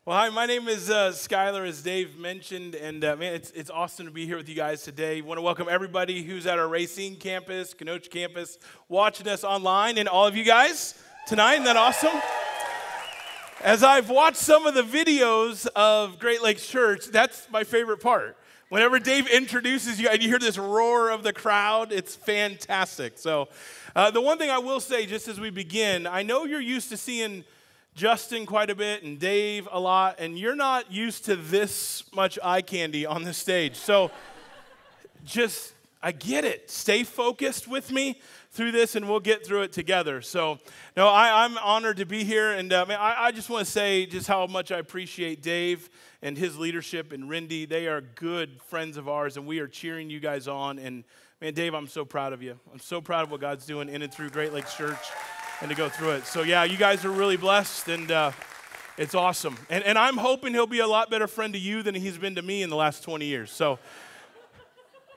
Well, hi, my name is Skylar, as Dave mentioned, and man, it's awesome to be here with you guys today. I want to welcome everybody who's at our Racine campus, Kenosha campus, watching us online, and all of you guys tonight. Isn't that awesome? As I've watched some of the videos of Great Lakes Church, that's my favorite part. Whenever Dave introduces you and you hear this roar of the crowd, it's fantastic. So the one thing I will say just as we begin, I know you're used to seeing Justin quite a bit and Dave a lot, and you're not used to this much eye candy on the stage. So I get it. Stay focused with me through this, and we'll get through it together. So, no, I'm honored to be here, and I just want to say just how much I appreciate Dave and his leadership and Rindy. They are good friends of ours, and we are cheering you guys on. And, man, Dave, I'm so proud of you. I'm so proud of what God's doing in and through Great Lakes Church and to go through it. So, yeah, you guys are really blessed, and it's awesome. And I'm hoping he'll be a lot better friend to you than he's been to me in the last 20 years. So,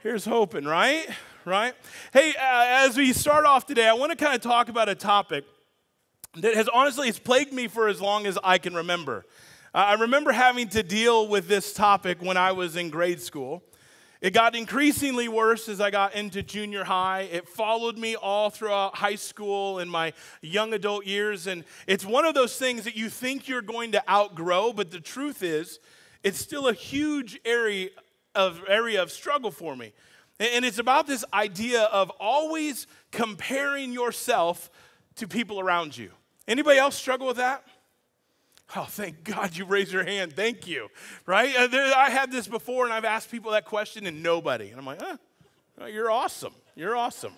here's hoping, right? Right? Hey, as we start off today, I want to kind of talk about a topic that has honestly, it's plagued me for as long as I can remember. I remember having to deal with this topic when I was in grade school. It got increasingly worse as I got into junior high. It followed me all throughout high school and my young adult years. And it's one of those things that you think you're going to outgrow, but the truth is, it's still a huge area of struggle for me. And it's about this idea of always comparing yourself to people around you. Anybody else struggle with that? Oh, thank God you raised your hand. Thank you. Right? I had this before, and I've asked people that question, and nobody. And I'm like, you're awesome. You're awesome.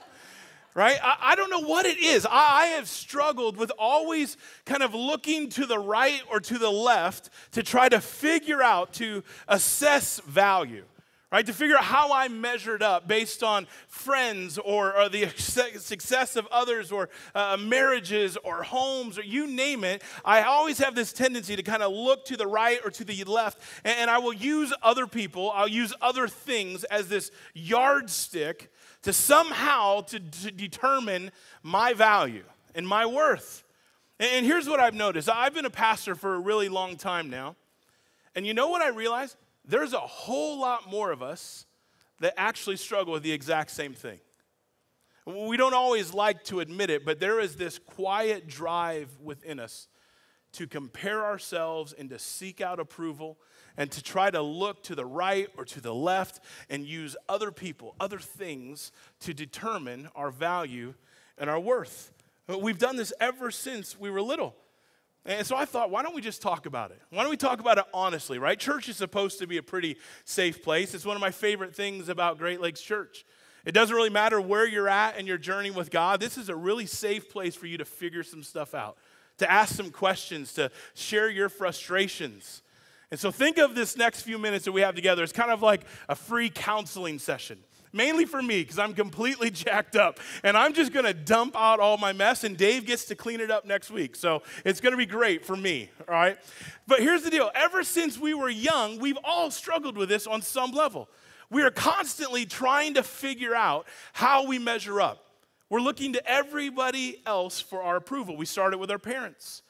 Right? I don't know what it is. I have struggled with always kind of looking to the right or to the left to try to figure out, to assess value. Right, to figure out how I measured up based on friends or the success of others or marriages or homes or you name it. I always have this tendency to kind of look to the right or to the left, and I will use other people, I'll use other things as this yardstick to somehow to determine my value and my worth. And here's what I've noticed. I've been a pastor for a really long time now, and you know what I realized? There's a whole lot more of us that actually struggle with the exact same thing. We don't always like to admit it, but there is this quiet drive within us to compare ourselves and to seek out approval and to try to look to the right or to the left and use other people, other things to determine our value and our worth. We've done this ever since we were little. And so I thought, why don't we just talk about it? Why don't we talk about it honestly, right? Church is supposed to be a pretty safe place. It's one of my favorite things about Great Lakes Church. It doesn't really matter where you're at in your journey with God. This is a really safe place for you to figure some stuff out, to ask some questions, to share your frustrations. And so think of this next few minutes that we have together as kind of like a free counseling session. Mainly for me, because I'm completely jacked up. And I'm just going to dump out all my mess, and Dave gets to clean it up next week. So it's going to be great for me, all right? But here's the deal. Ever since we were young, we've all struggled with this on some level. We are constantly trying to figure out how we measure up. We're looking to everybody else for our approval. We started with our parents,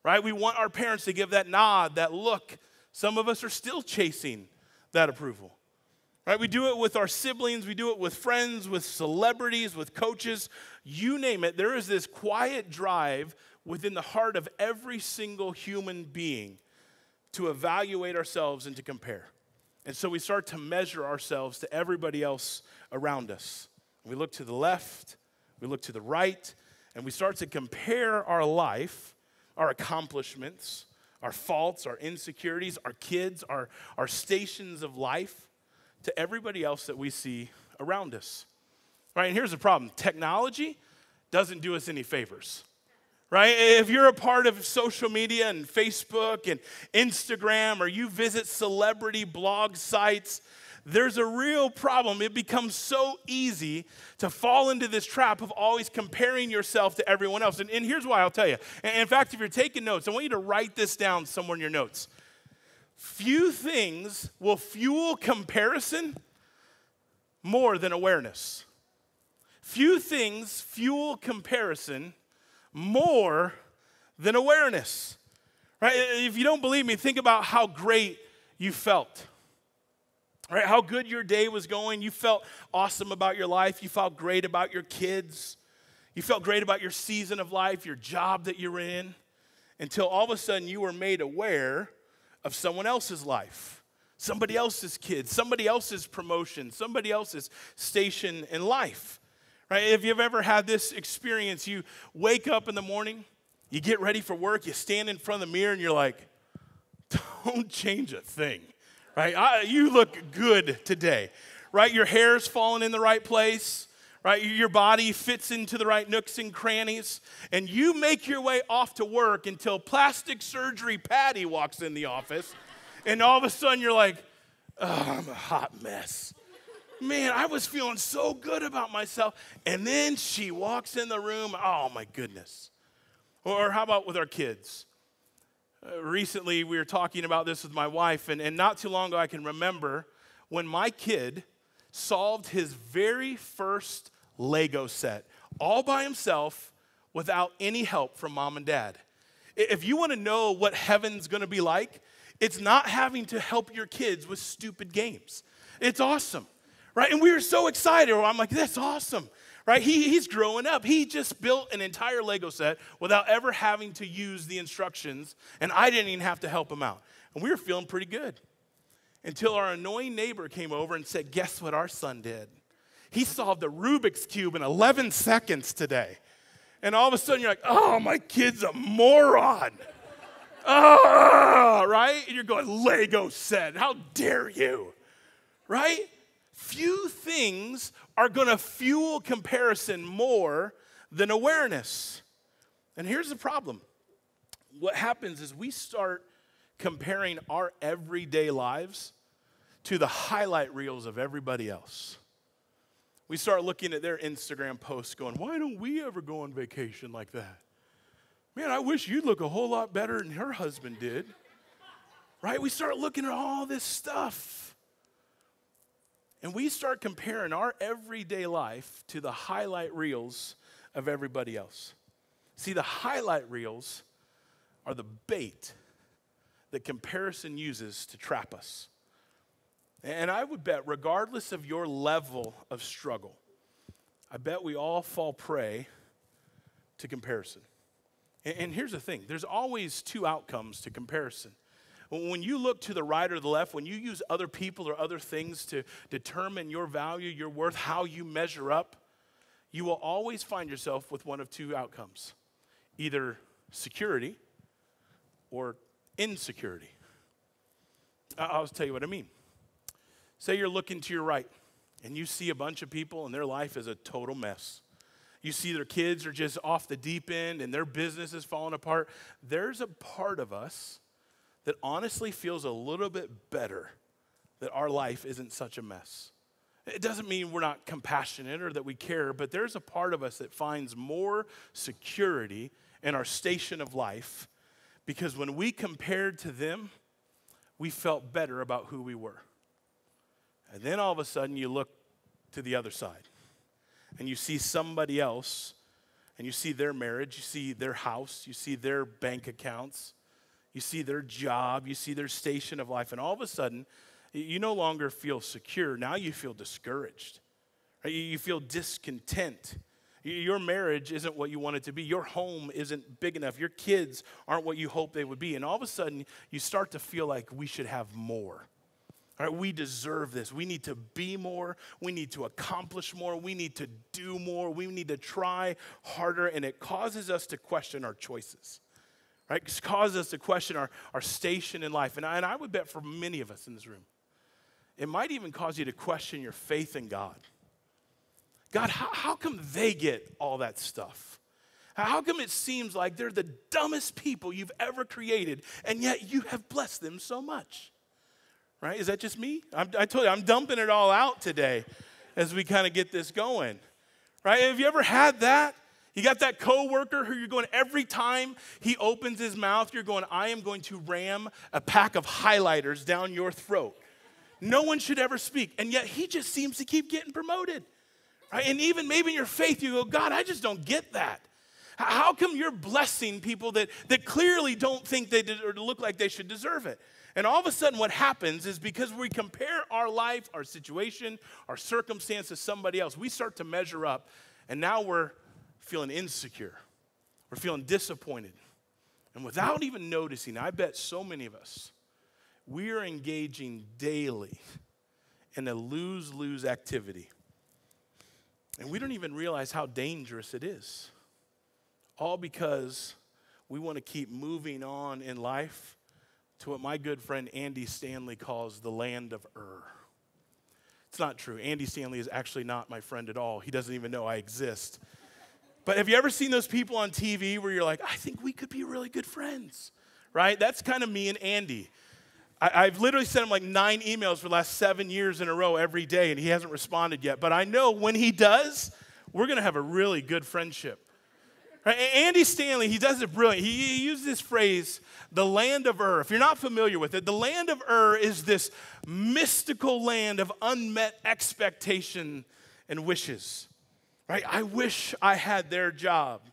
right? We want our parents to give that nod, that look. Some of us are still chasing that approval. Right, we do it with our siblings, we do it with friends, with celebrities, with coaches, you name it. There is this quiet drive within the heart of every single human being to evaluate ourselves and to compare. And so we start to measure ourselves to everybody else around us. We look to the left, we look to the right, and we start to compare our life, our accomplishments, our faults, our insecurities, our kids, our stations of life, to everybody else that we see around us, right? And here's the problem. Technology doesn't do us any favors, right? If you're a part of social media and Facebook and Instagram, or you visit celebrity blog sites, there's a real problem. It becomes so easy to fall into this trap of always comparing yourself to everyone else. And here's why, I'll tell you. And in fact, if you're taking notes, I want you to write this down somewhere in your notes. Few things will fuel comparison more than awareness. Few things fuel comparison more than awareness. right? If you don't believe me, think about how great you felt. Right? How good your day was going. You felt awesome about your life. You felt great about your kids. You felt great about your season of life, your job that you're in, until all of a sudden you were made aware of someone else's life, somebody else's kids, somebody else's promotion, somebody else's station in life. Right? If you've ever had this experience, you wake up in the morning, you get ready for work, you stand in front of the mirror and you're like, don't change a thing. Right? You look good today. Right? Your hair's falling in the right place. Right? Your body fits into the right nooks and crannies. And you make your way off to work until plastic surgery Patty walks in the office. And all of a sudden you're like, oh, I'm a hot mess. Man, I was feeling so good about myself. And then she walks in the room. Oh, my goodness. Or how about with our kids? Recently, we were talking about this with my wife. And not too long ago, I can remember when my kid solved his very first Lego set all by himself without any help from mom and dad. If you want to know what heaven's going to be like, it's not having to help your kids with stupid games. It's awesome, right? And we were so excited. I'm like, that's awesome, right? He's growing up. He just built an entire Lego set without ever having to use the instructions, and I didn't even have to help him out. And we were feeling pretty good until our annoying neighbor came over and said, guess what our son did? He solved a Rubik's Cube in 11 seconds today. And all of a sudden, you're like, oh, my kid's a moron. Oh, right? And you're going, Lego set. How dare you? Right? Few things are going to fuel comparison more than awareness. And here's the problem. What happens is we start comparing our everyday lives to the highlight reels of everybody else. We start looking at their Instagram posts going, why don't we ever go on vacation like that? Man, I wish you'd look a whole lot better than her husband did. Right? We start looking at all this stuff. And we start comparing our everyday life to the highlight reels of everybody else. See, the highlight reels are the bait that comparison uses to trap us. And I would bet, regardless of your level of struggle, I bet we all fall prey to comparison. And here's the thing. There's always two outcomes to comparison. When you look to the right or the left, when you use other people or other things to determine your value, your worth, how you measure up, you will always find yourself with one of two outcomes. Either security or insecurity. I'll tell you what I mean. Say you're looking to your right, and you see a bunch of people, and their life is a total mess. You see their kids are just off the deep end, and their business is falling apart. There's a part of us that honestly feels a little bit better that our life isn't such a mess. It doesn't mean we're not compassionate or that we care, but there's a part of us that finds more security in our station of life because when we compared to them, we felt better about who we were. And then all of a sudden you look to the other side and you see somebody else and you see their marriage, you see their house, you see their bank accounts, you see their job, you see their station of life, and all of a sudden you no longer feel secure. Now you feel discouraged. Right? You feel discontent. Your marriage isn't what you want it to be. Your home isn't big enough. Your kids aren't what you hope they would be. And all of a sudden you start to feel like we should have more. All right, we deserve this. We need to be more. We need to accomplish more. We need to do more. We need to try harder. And it causes us to question our choices. Right? It causes us to question our station in life. And I would bet for many of us in this room, it might even cause you to question your faith in God. God, how come they get all that stuff? How come it seems like they're the dumbest people you've ever created, and yet you have blessed them so much? Right? Is that just me? I told you, I'm dumping it all out today as we kind of get this going. Right? Have you ever had that? You got that coworker who you're going, every time he opens his mouth, you're going, I am going to ram a pack of highlighters down your throat. No one should ever speak. And yet he just seems to keep getting promoted. Right? And even maybe in your faith, you go, God, I just don't get that. How come you're blessing people that clearly don't think they did or look like they should deserve it? And all of a sudden what happens is because we compare our life, our situation, our circumstance to somebody else, we start to measure up, and now we're feeling insecure. We're feeling disappointed. And without even noticing, I bet so many of us, we are engaging daily in a lose-lose activity. And we don't even realize how dangerous it is. All because we want to keep moving on in life to what my good friend Andy Stanley calls the land of Ur. It's not true. Andy Stanley is actually not my friend at all. He doesn't even know I exist. But have you ever seen those people on TV where you're like, I think we could be really good friends, right? That's kind of me and Andy. I've literally sent him like 9 emails for the last 7 years in a row every day, and he hasn't responded yet. But I know when he does, we're going to have a really good friendship. Right? Andy Stanley, he does it brilliant. He used this phrase, the land of Ur. If you're not familiar with it, the land of Ur is this mystical land of unmet expectation and wishes. Right? I wish I had their job.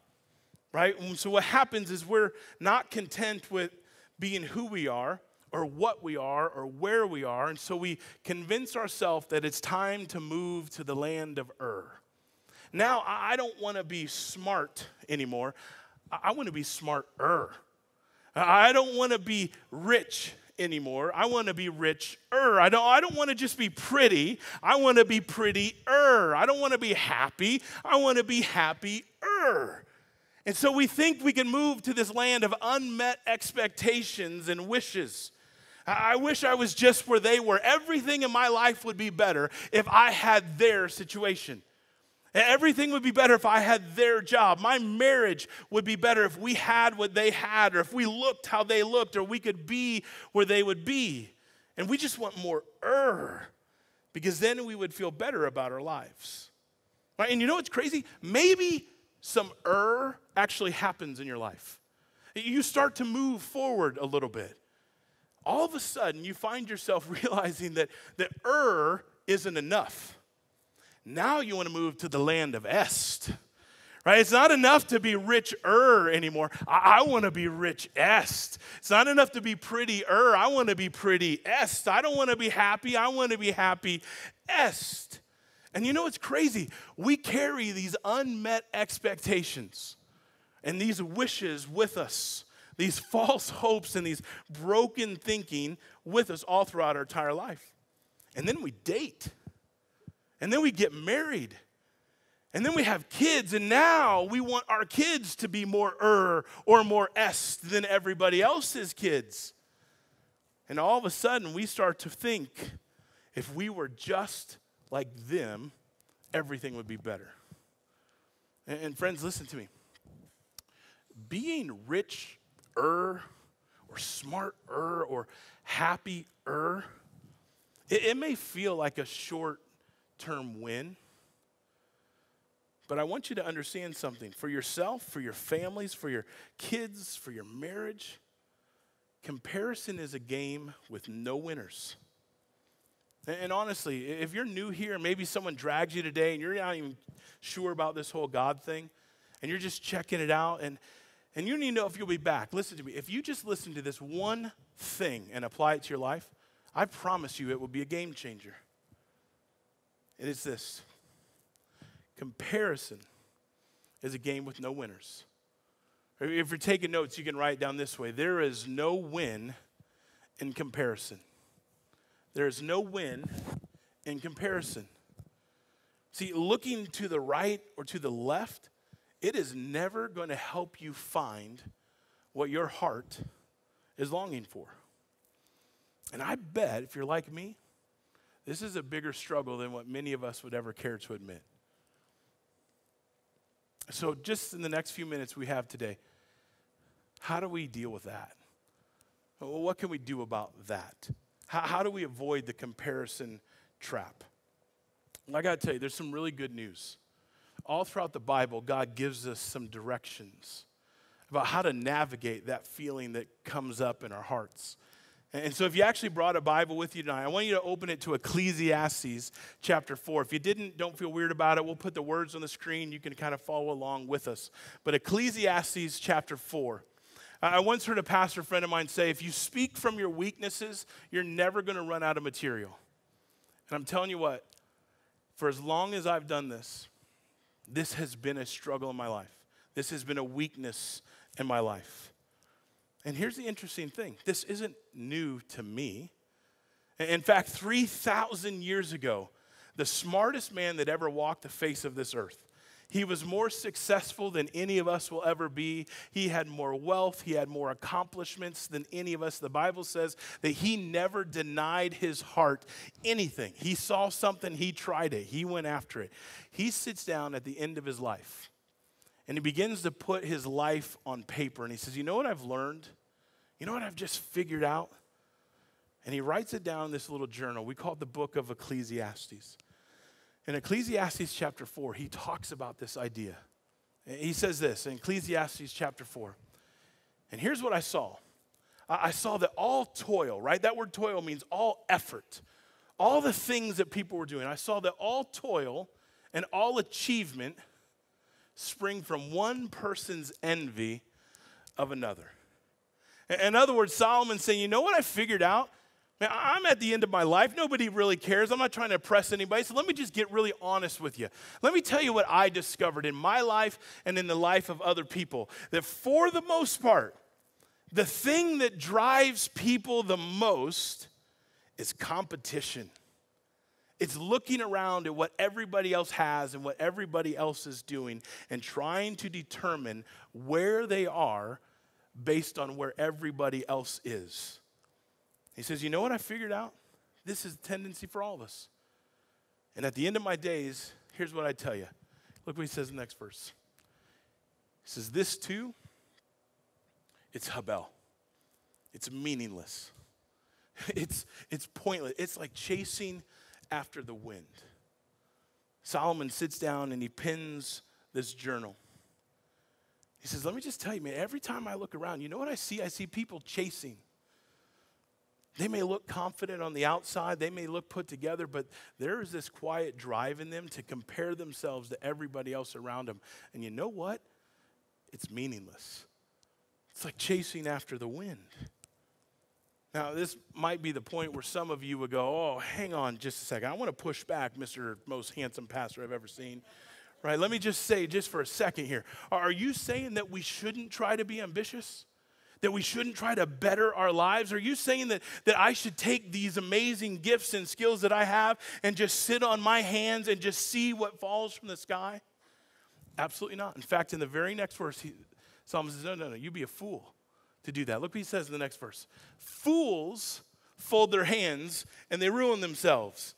Right? And so what happens is we're not content with being who we are or what we are or where we are, and so we convince ourselves that it's time to move to the land of Ur. Now, I don't want to be smart anymore. I want to be smarter. I don't want to be rich anymore. I want to be richer. I don't want to just be pretty. I want to be prettier. I don't want to be happy. I want to be happier. And so we think we can move to this land of unmet expectations and wishes. I wish I was just where they were. Everything in my life would be better if I had their situation. Everything would be better if I had their job. My marriage would be better if we had what they had, or if we looked how they looked, or we could be where they would be. And we just want more because then we would feel better about our lives. Right? And you know what's crazy? Maybe some actually happens in your life. You start to move forward a little bit. All of a sudden, you find yourself realizing that isn't enough. Now you want to move to the land of Est, right? It's not enough to be richer anymore. I want to be rich Est. It's not enough to be prettier. I want to be pretty Est. I don't want to be happy. I want to be happy Est. And you know what's crazy? We carry these unmet expectations and these wishes with us, these false hopes and these broken thinking with us all throughout our entire life. And then we date. And then we get married. And then we have kids. And now we want our kids to be more or more Est than everybody else's kids. And all of a sudden we start to think if we were just like them, everything would be better. And friends, listen to me. Being richer or smarter or happier, it may feel like a short-term win, but I want you to understand something. For yourself, for your families, for your kids, for your marriage, comparison is a game with no winners. And honestly, if you're new here, maybe someone drags you today and you're not even sure about this whole God thing, and you're just checking it out, and you need to know if you'll be back. Listen to me. If you just listen to this one thing and apply it to your life, I promise you it will be a game changer. And it's this. Comparison is a game with no winners. If you're taking notes, you can write it down this way. There is no win in comparison. There is no win in comparison. See, looking to the right or to the left, it is never going to help you find what your heart is longing for. And I bet, if you're like me, this is a bigger struggle than what many of us would ever care to admit. So just in the next few minutes we have today, how do we deal with that? Well, what can we do about that? How do we avoid the comparison trap? Well, I got to tell you, there's some really good news. All throughout the Bible, God gives us some directions about how to navigate that feeling that comes up in our hearts. And so if you actually brought a Bible with you tonight, I want you to open it to Ecclesiastes chapter 4. If you didn't, don't feel weird about it. We'll put the words on the screen. You can kind of follow along with us. But Ecclesiastes chapter 4. I once heard a pastor friend of mine say, if you speak from your weaknesses, you're never going to run out of material. And I'm telling you what, for as long as I've done this, this has been a struggle in my life. This has been a weakness in my life. And here's the interesting thing. This isn't new to me. In fact, 3,000 years ago, the smartest man that ever walked the face of this earth, he was more successful than any of us will ever be. He had more wealth. He had more accomplishments than any of us. The Bible says that he never denied his heart anything. He saw something, he tried it. He went after it. He sits down at the end of his life, and he begins to put his life on paper. And he says, you know what I've learned? You know what I've just figured out? And he writes it down in this little journal. We call it the book of Ecclesiastes. In Ecclesiastes chapter 4, he talks about this idea. He says this in Ecclesiastes chapter 4. And here's what I saw. I saw that all toil, right? That word toil means all effort. All the things that people were doing. I saw that all toil and all achievement spring from one person's envy of another. In other words, Solomon's saying, you know what I figured out? Man, I'm at the end of my life. Nobody really cares. I'm not trying to impress anybody. So let me just get really honest with you. Let me tell you what I discovered in my life and in the life of other people. That for the most part, the thing that drives people the most is competition. It's looking around at what everybody else has and what everybody else is doing and trying to determine where they are based on where everybody else is. He says, you know what I figured out? This is a tendency for all of us. And at the end of my days, here's what I tell you. Look what he says in the next verse. He says, this too, it's Habel. It's meaningless. It's pointless. It's like chasing after the wind. Solomon sits down and he pens this journal. He says, let me just tell you, man, every time I look around, you know what I see? I see people chasing. They may look confident on the outside. They may look put together, but there is this quiet drive in them to compare themselves to everybody else around them. And you know what? It's meaningless. It's like chasing after the wind. Now, this might be the point where some of you would go, oh, hang on just a second. I want to push back, Mr. Most Handsome Pastor I've ever seen. Right? Let me just say just for a second here. Are you saying that we shouldn't try to be ambitious? That we shouldn't try to better our lives? Are you saying that I should take these amazing gifts and skills that I have and just sit on my hands and just see what falls from the sky? Absolutely not. In fact, in the very next verse, Solomon says, no, you be a fool to do that. Look what he says in the next verse. Fools fold their hands and they ruin themselves.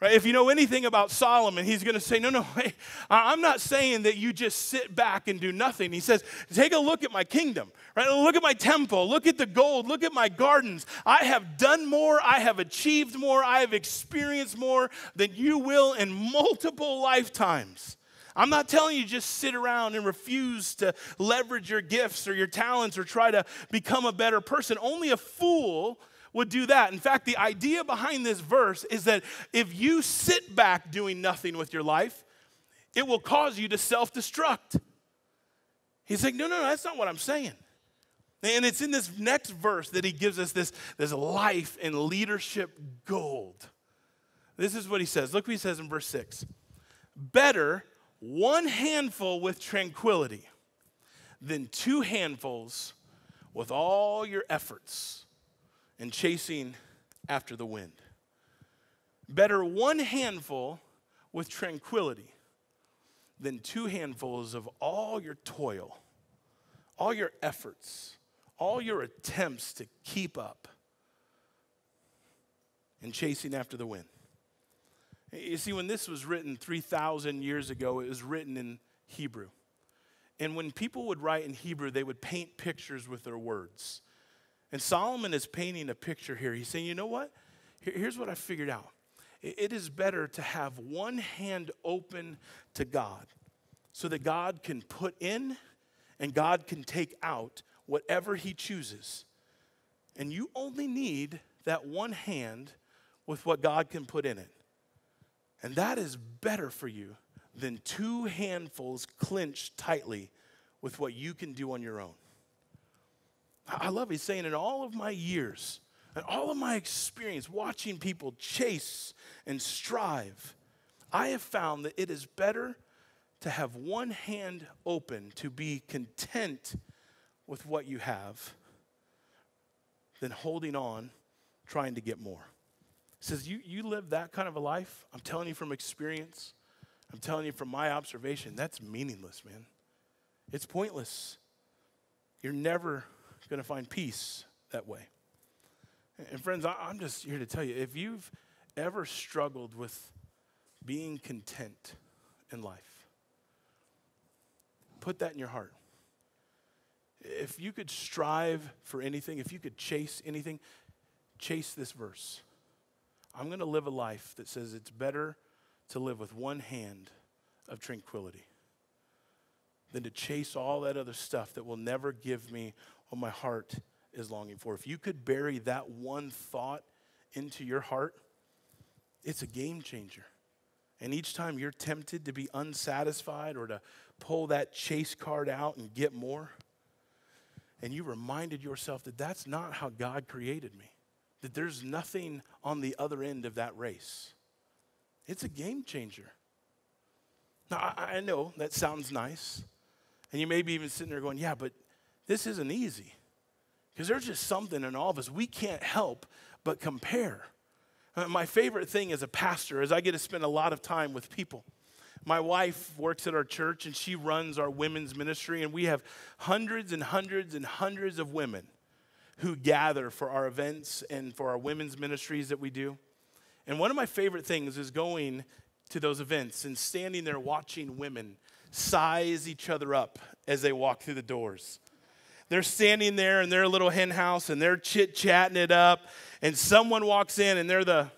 Right? If you know anything about Solomon, he's going to say, no, hey, I'm not saying that you just sit back and do nothing. He says, take a look at my kingdom. Right? Look at my temple. Look at the gold. Look at my gardens. I have done more. I have achieved more. I have experienced more than you will in multiple lifetimes. I'm not telling you just sit around and refuse to leverage your gifts or your talents or try to become a better person. Only a fool would do that. In fact, the idea behind this verse is that if you sit back doing nothing with your life, it will cause you to self-destruct. He's like, no, that's not what I'm saying. And it's in this next verse that he gives us this life and leadership gold. This is what he says. Look what he says in verse 6. Better one handful with tranquility than two handfuls with all your efforts and chasing after the wind. Better one handful with tranquility than two handfuls of all your toil, all your efforts, all your attempts to keep up and chasing after the wind. You see, when this was written 3,000 years ago, it was written in Hebrew. And when people would write in Hebrew, they would paint pictures with their words. And Solomon is painting a picture here. He's saying, you know what? Here's what I figured out. It is better to have one hand open to God so that God can put in and God can take out whatever he chooses. And you only need that one hand with what God can put in it. And that is better for you than two handfuls clenched tightly with what you can do on your own. I love he's saying in all of my years and all of my experience watching people chase and strive, I have found that it is better to have one hand open, to be content with what you have, than holding on, trying to get more. He says, you live that kind of a life, I'm telling you from experience, I'm telling you from my observation, that's meaningless, man. It's pointless. You're never going to find peace that way. And friends, I'm just here to tell you, if you've ever struggled with being content in life, put that in your heart. If you could strive for anything, if you could chase anything, chase this verse. I'm going to live a life that says it's better to live with one hand of tranquility than to chase all that other stuff that will never give me what my heart is longing for. If you could bury that one thought into your heart, it's a game changer. And each time you're tempted to be unsatisfied or to pull that chase card out and get more, and you reminded yourself that that's not how God created me, that there's nothing on the other end of that race, it's a game changer. Now, I know that sounds nice, and you may be even sitting there going, yeah, but this isn't easy, because there's just something in all of us. We can't help but compare. My favorite thing as a pastor is I get to spend a lot of time with people. My wife works at our church, and she runs our women's ministry, and we have hundreds and hundreds and hundreds of women who gather for our events and for our women's ministries that we do. And one of my favorite things is going to those events and standing there watching women size each other up as they walk through the doors. They're standing there in their little hen house, and they're chit-chatting it up, and someone walks in, and they're the,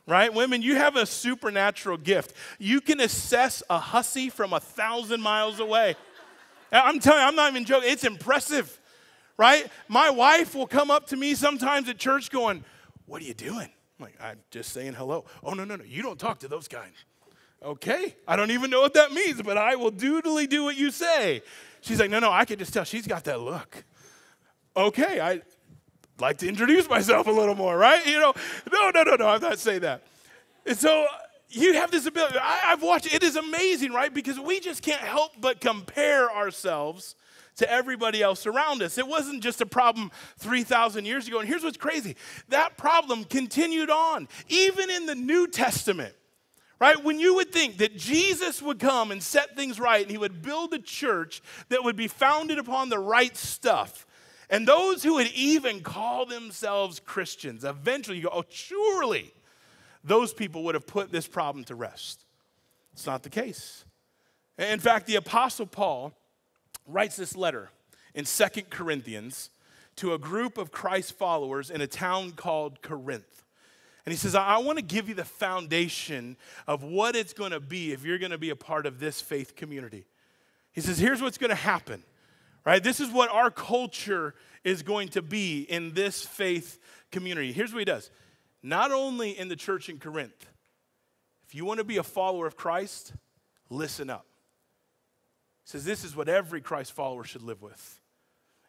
right? Women, you have a supernatural gift. You can assess a hussy from 1,000 miles away. I'm telling you, I'm not even joking. It's impressive, right? My wife will come up to me sometimes at church going, what are you doing? I'm like, I'm just saying hello. Oh, no, you don't talk to those kinds. Okay, I don't even know what that means, but I will dutifully do what you say. She's like, no, I can just tell she's got that look. Okay, I'd like to introduce myself a little more, right? No, I'm not saying that. And so you have this ability. I've watched, it is amazing, right? Because we just can't help but compare ourselves to everybody else around us. It wasn't just a problem 3,000 years ago. And here's what's crazy. That problem continued on, even in the New Testament. Right? When you would think that Jesus would come and set things right and he would build a church that would be founded upon the right stuff, and those who would even call themselves Christians, eventually you go, oh, surely those people would have put this problem to rest. It's not the case. In fact, the Apostle Paul writes this letter in 2 Corinthians to a group of Christ followers in a town called Corinth. And he says, I want to give you the foundation of what it's going to be if you're going to be a part of this faith community. He says, here's what's going to happen, right? This is what our culture is going to be in this faith community. Here's what he does. Not only in the church in Corinth, if you want to be a follower of Christ, listen up. He says, this is what every Christ follower should live with.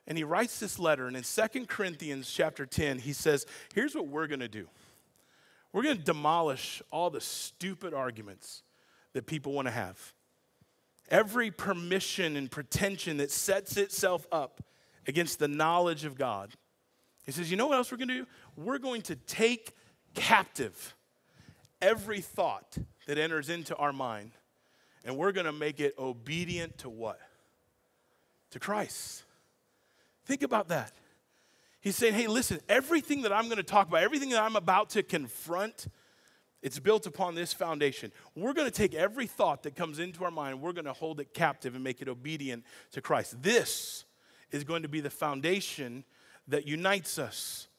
And he writes this letter, and in 2 Corinthians chapter 10, he says, here's what we're going to do. We're going to demolish all the stupid arguments that people want to have. Every permission and pretension that sets itself up against the knowledge of God. He says, you know what else we're going to do? We're going to take captive every thought that enters into our mind, and we're going to make it obedient to what? To Christ. Think about that. He's saying, hey, listen, everything that I'm going to talk about, everything that I'm about to confront, it's built upon this foundation. We're going to take every thought that comes into our mind, we're going to hold it captive and make it obedient to Christ. This is going to be the foundation that unites us.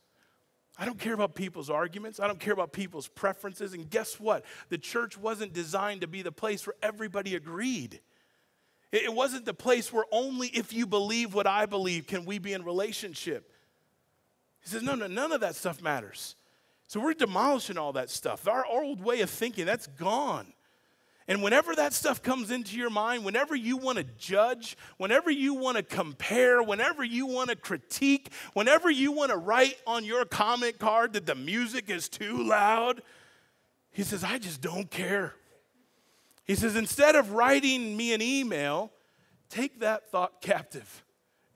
I don't care about people's arguments. I don't care about people's preferences. And guess what? The church wasn't designed to be the place where everybody agreed. It wasn't the place where only if you believe what I believe can we be in relationship. He says, no, none of that stuff matters. So we're demolishing all that stuff. Our old way of thinking, that's gone. And whenever that stuff comes into your mind, whenever you want to judge, whenever you want to compare, whenever you want to critique, whenever you want to write on your comment card that the music is too loud, he says, I just don't care. He says, instead of writing me an email, take that thought captive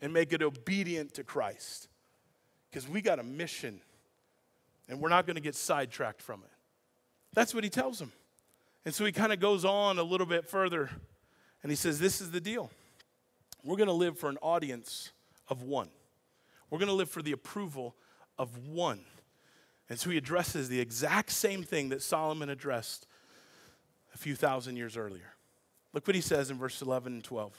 and make it obedient to Christ. Because we got a mission, and we're not going to get sidetracked from it. That's what he tells them. And so he kind of goes on a little bit further, and he says, this is the deal. We're going to live for an audience of one. We're going to live for the approval of one. And so he addresses the exact same thing that Solomon addressed a few thousand years earlier. Look what he says in verse 11 and 12.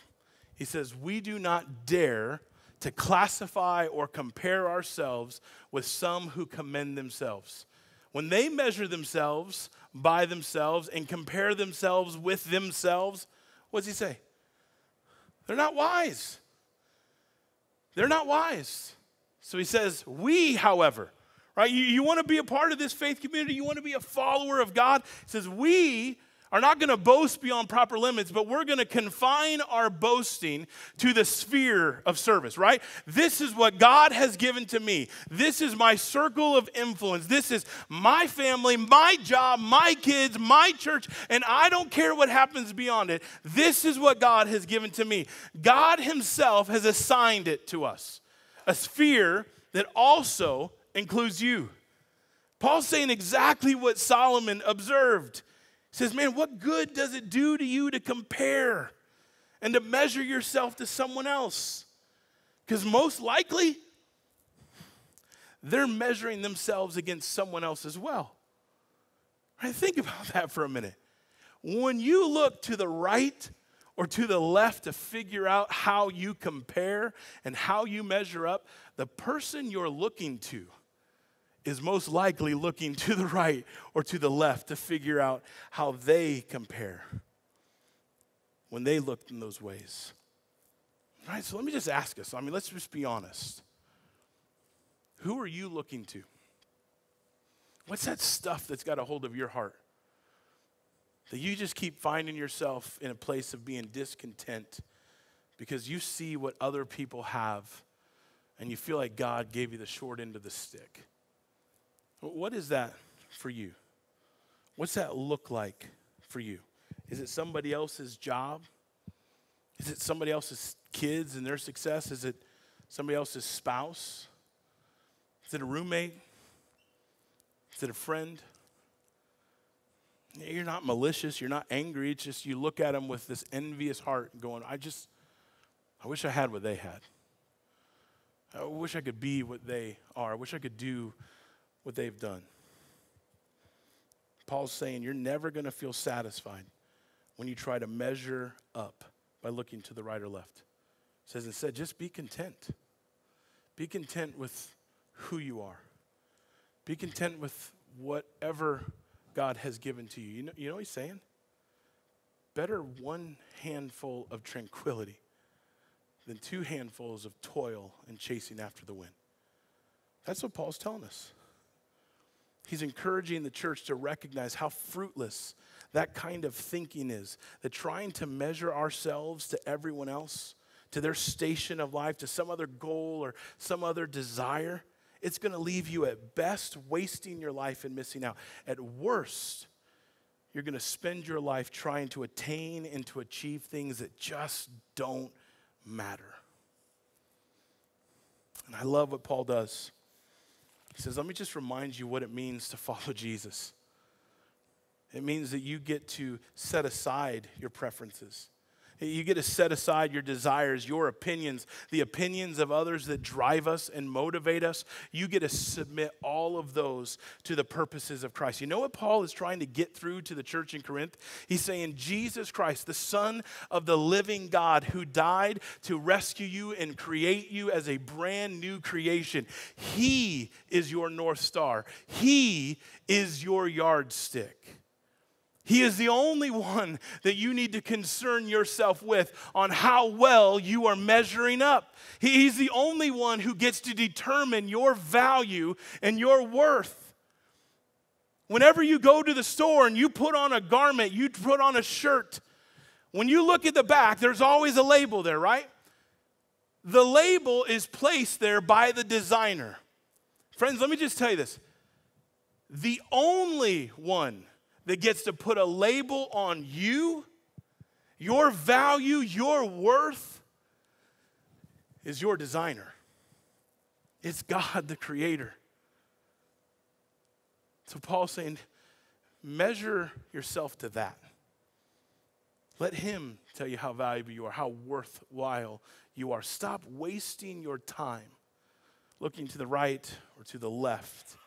He says, we do not dare to classify or compare ourselves with some who commend themselves. When they measure themselves by themselves and compare themselves with themselves, what does he say? They're not wise. They're not wise. So he says, we, however, right? You want to be a part of this faith community? You want to be a follower of God? He says, we are not going to boast beyond proper limits, but we're going to confine our boasting to the sphere of service, right? This is what God has given to me. This is my circle of influence. This is my family, my job, my kids, my church, and I don't care what happens beyond it. This is what God has given to me. God himself has assigned it to us, a sphere that also includes you. Paul's saying exactly what Solomon observed. He says, man, what good does it do to you to compare and to measure yourself to someone else? Because most likely, they're measuring themselves against someone else as well. Right? Think about that for a minute. When you look to the right or to the left to figure out how you compare and how you measure up, the person you're looking to is most likely looking to the right or to the left to figure out how they compare when they looked in those ways. All right, so let me just ask us. Let's just be honest. Who are you looking to? What's that stuff that's got a hold of your heart that you just keep finding yourself in a place of being discontent because you see what other people have and you feel like God gave you the short end of the stick? What is that for you? What's that look like for you? Is it somebody else's job? Is it somebody else's kids and their success? Is it somebody else's spouse? Is it a roommate? Is it a friend? You're not malicious. You're not angry. It's just you look at them with this envious heart going, I wish I had what they had. I wish I could be what they are. I wish I could do what they've done. Paul's saying you're never going to feel satisfied when you try to measure up by looking to the right or left. He says instead, just be content. Be content with who you are. Be content with whatever God has given to you. You know what he's saying? Better one handful of tranquility than two handfuls of toil and chasing after the wind. That's what Paul's telling us. He's encouraging the church to recognize how fruitless that kind of thinking is, that trying to measure ourselves to everyone else, to their station of life, to some other goal or some other desire, it's going to leave you at best wasting your life and missing out. At worst, you're going to spend your life trying to attain and to achieve things that just don't matter. And I love what Paul does. He says, let me just remind you what it means to follow Jesus. It means that you get to set aside your preferences. You get to set aside your desires, your opinions, the opinions of others that drive us and motivate us. You get to submit all of those to the purposes of Christ. You know what Paul is trying to get through to the church in Corinth? He's saying Jesus Christ, the Son of the living God who died to rescue you and create you as a brand new creation. He is your North Star. He is your yardstick. He is the only one that you need to concern yourself with on how well you are measuring up. He's the only one who gets to determine your value and your worth. Whenever you go to the store and you put on a garment, you put on a shirt, when you look at the back, there's always a label there, right? The label is placed there by the designer. Friends, let me just tell you this. The only one that gets to put a label on you, your value, your worth, is your designer. It's God, the Creator. So Paul's saying, measure yourself to that. Let him tell you how valuable you are, how worthwhile you are. Stop wasting your time looking to the right or to the left,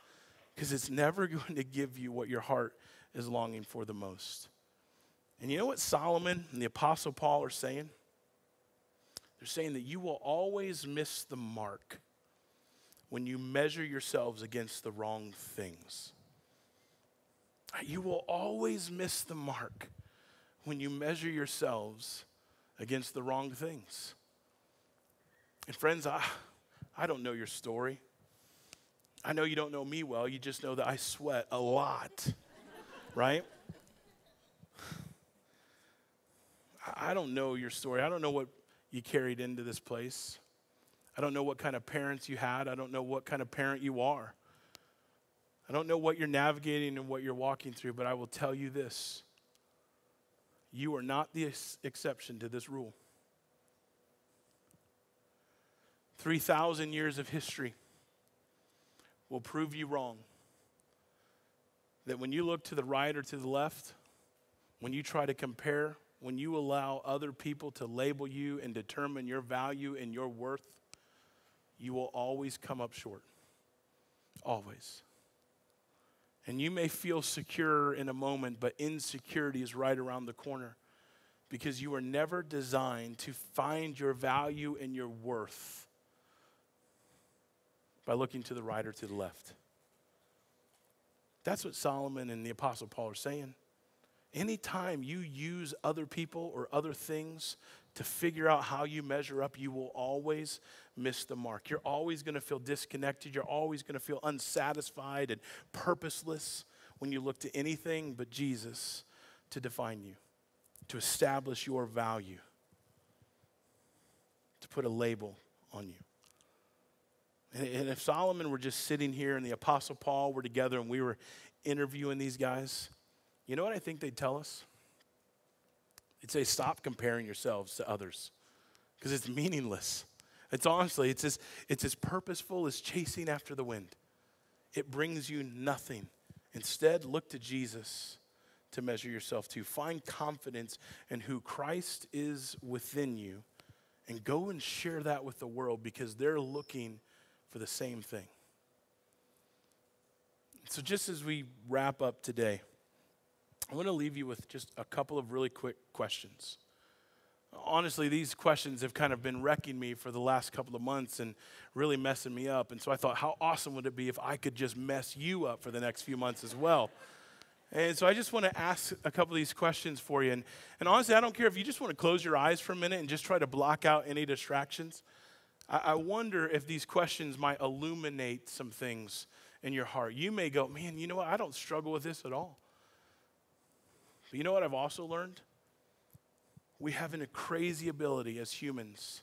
because it's never going to give you what your heart is longing for the most. And you know what Solomon and the Apostle Paul are saying? They're saying that you will always miss the mark when you measure yourselves against the wrong things. You will always miss the mark when you measure yourselves against the wrong things. And friends, I don't know your story. I know you don't know me well. You just know that I sweat a lot, right? I don't know your story. I don't know what you carried into this place. I don't know what kind of parents you had. I don't know what kind of parent you are. I don't know what you're navigating and what you're walking through, but I will tell you this. You are not the exception to this rule. 3,000 years of history will prove you wrong. That when you look to the right or to the left, when you try to compare, when you allow other people to label you and determine your value and your worth, you will always come up short. Always. And you may feel secure in a moment, but insecurity is right around the corner, because you were never designed to find your value and your worth by looking to the right or to the left. That's what Solomon and the Apostle Paul are saying. Anytime you use other people or other things to figure out how you measure up, you will always miss the mark. You're always going to feel disconnected. You're always going to feel unsatisfied and purposeless when you look to anything but Jesus to define you, to establish your value, to put a label on you. And if Solomon were just sitting here and the Apostle Paul were together and we were interviewing these guys, you know what I think they'd tell us? They'd say, stop comparing yourselves to others, because it's meaningless. It's honestly, it's as purposeful as chasing after the wind. It brings you nothing. Instead, look to Jesus to measure yourself to. Find confidence in who Christ is within you, and go and share that with the world, because they're looking for the same thing. So just as we wrap up today, I want to leave you with just a couple of really quick questions. Honestly, these questions have kind of been wrecking me for the last couple of months and really messing me up. And so I thought, how awesome would it be if I could just mess you up for the next few months as well? And so I just want to ask a couple of these questions for you. And honestly, I don't care if you just want to close your eyes for a minute and just try to block out any distractions. I wonder if these questions might illuminate some things in your heart. You may go, man, you know what? I don't struggle with this at all. But you know what I've also learned? We have a crazy ability as humans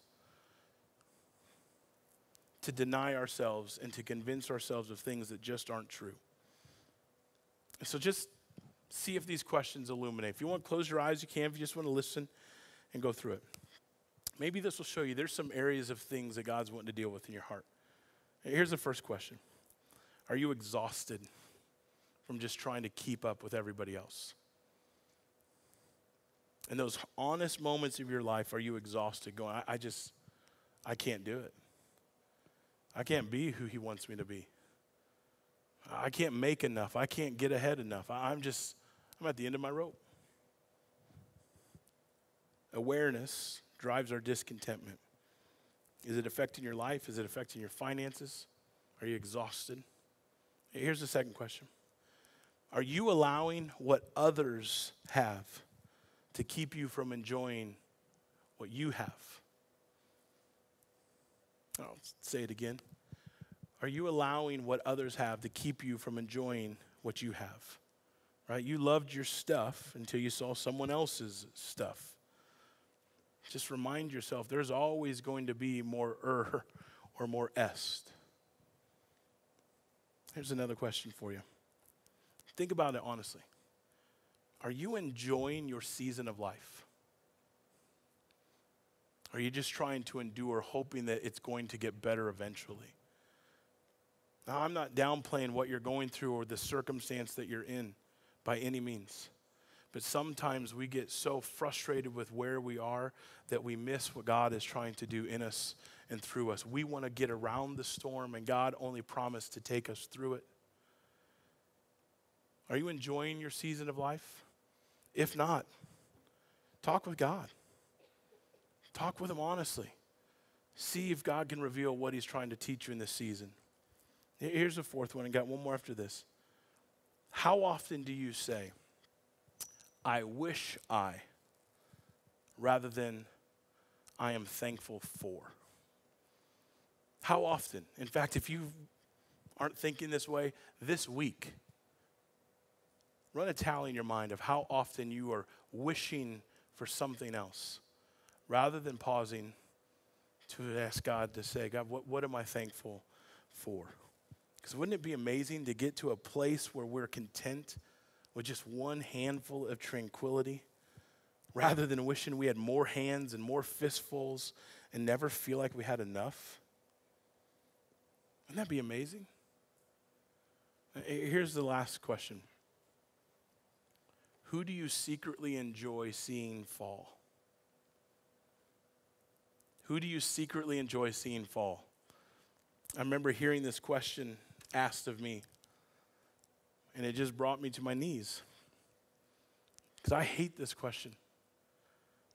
to deny ourselves and to convince ourselves of things that just aren't true. So just see if these questions illuminate. If you want to close your eyes, you can. If you just want to listen and go through it. Maybe this will show you there's some areas of things that God's wanting to deal with in your heart. Here's the first question. Are you exhausted from just trying to keep up with everybody else? In those honest moments of your life, are you exhausted going, I can't do it. I can't be who he wants me to be. I can't make enough. I can't get ahead enough. I'm at the end of my rope. Awareness drives our discontentment. Is it affecting your life? Is it affecting your finances? Are you exhausted? Here's the second question. Are you allowing what others have to keep you from enjoying what you have? I'll say it again. Are you allowing what others have to keep you from enjoying what you have? Right? You loved your stuff until you saw someone else's stuff. Just remind yourself there's always going to be more or more est. Here's another question for you. Think about it honestly. Are you enjoying your season of life? Are you just trying to endure, hoping that it's going to get better eventually? Now, I'm not downplaying what you're going through or the circumstance that you're in by any means. But sometimes we get so frustrated with where we are that we miss what God is trying to do in us and through us. We want to get around the storm, and God only promised to take us through it. Are you enjoying your season of life? If not, talk with God. Talk with him honestly. See if God can reveal what he's trying to teach you in this season. Here's the fourth one, and got one more after this. How often do you say, I wish I, rather than I am thankful for? How often? In fact, if you aren't thinking this way, this week, run a tally in your mind of how often you are wishing for something else, rather than pausing to ask God to say, God, what am I thankful for? Because wouldn't it be amazing to get to a place where we're content with just one handful of tranquility, rather than wishing we had more hands and more fistfuls and never feel like we had enough? Wouldn't that be amazing? Here's the last question. Who do you secretly enjoy seeing fall? Who do you secretly enjoy seeing fall? I remember hearing this question asked of me, and it just brought me to my knees. Because I hate this question,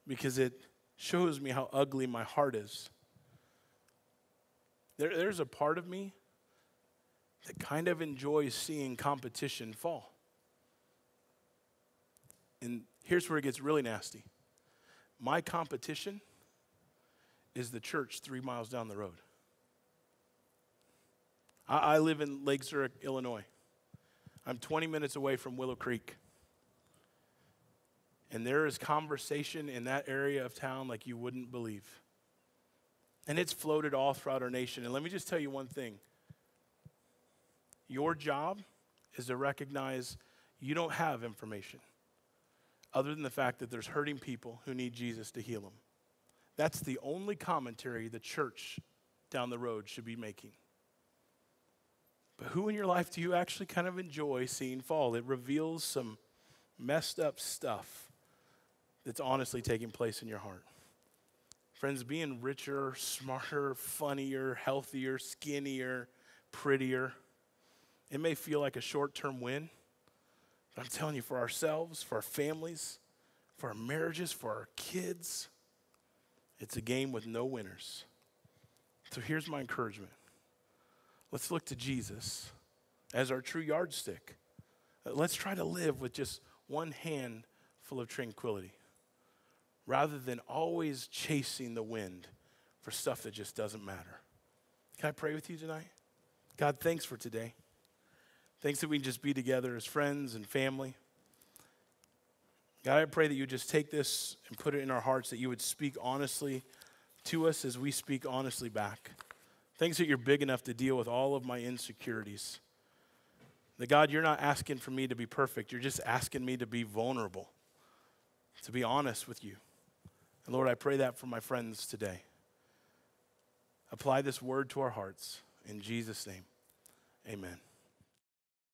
because it shows me how ugly my heart is. There's a part of me that kind of enjoys seeing competition fall. And here's where it gets really nasty. My competition is the church 3 miles down the road. I live in Lake Zurich, Illinois. I'm 20 minutes away from Willow Creek. And there is conversation in that area of town like you wouldn't believe. And it's floated all throughout our nation. And let me just tell you one thing. Your job is to recognize you don't have information, other than the fact that there's hurting people who need Jesus to heal them. That's the only commentary the church down the road should be making. But who in your life do you actually kind of enjoy seeing fall? It reveals some messed up stuff that's honestly taking place in your heart. Friends, being richer, smarter, funnier, healthier, skinnier, prettier, it may feel like a short-term win, but I'm telling you, for ourselves, for our families, for our marriages, for our kids, it's a game with no winners. So here's my encouragement. Let's look to Jesus as our true yardstick. Let's try to live with just one hand full of tranquility, rather than always chasing the wind for stuff that just doesn't matter. Can I pray with you tonight? God, thanks for today. Thanks that we can just be together as friends and family. God, I pray that you would just take this and put it in our hearts, that you would speak honestly to us as we speak honestly back. Thanks that you're big enough to deal with all of my insecurities. That God, you're not asking for me to be perfect. You're just asking me to be vulnerable, to be honest with you. And Lord, I pray that for my friends today. Apply this word to our hearts. In Jesus' name, amen.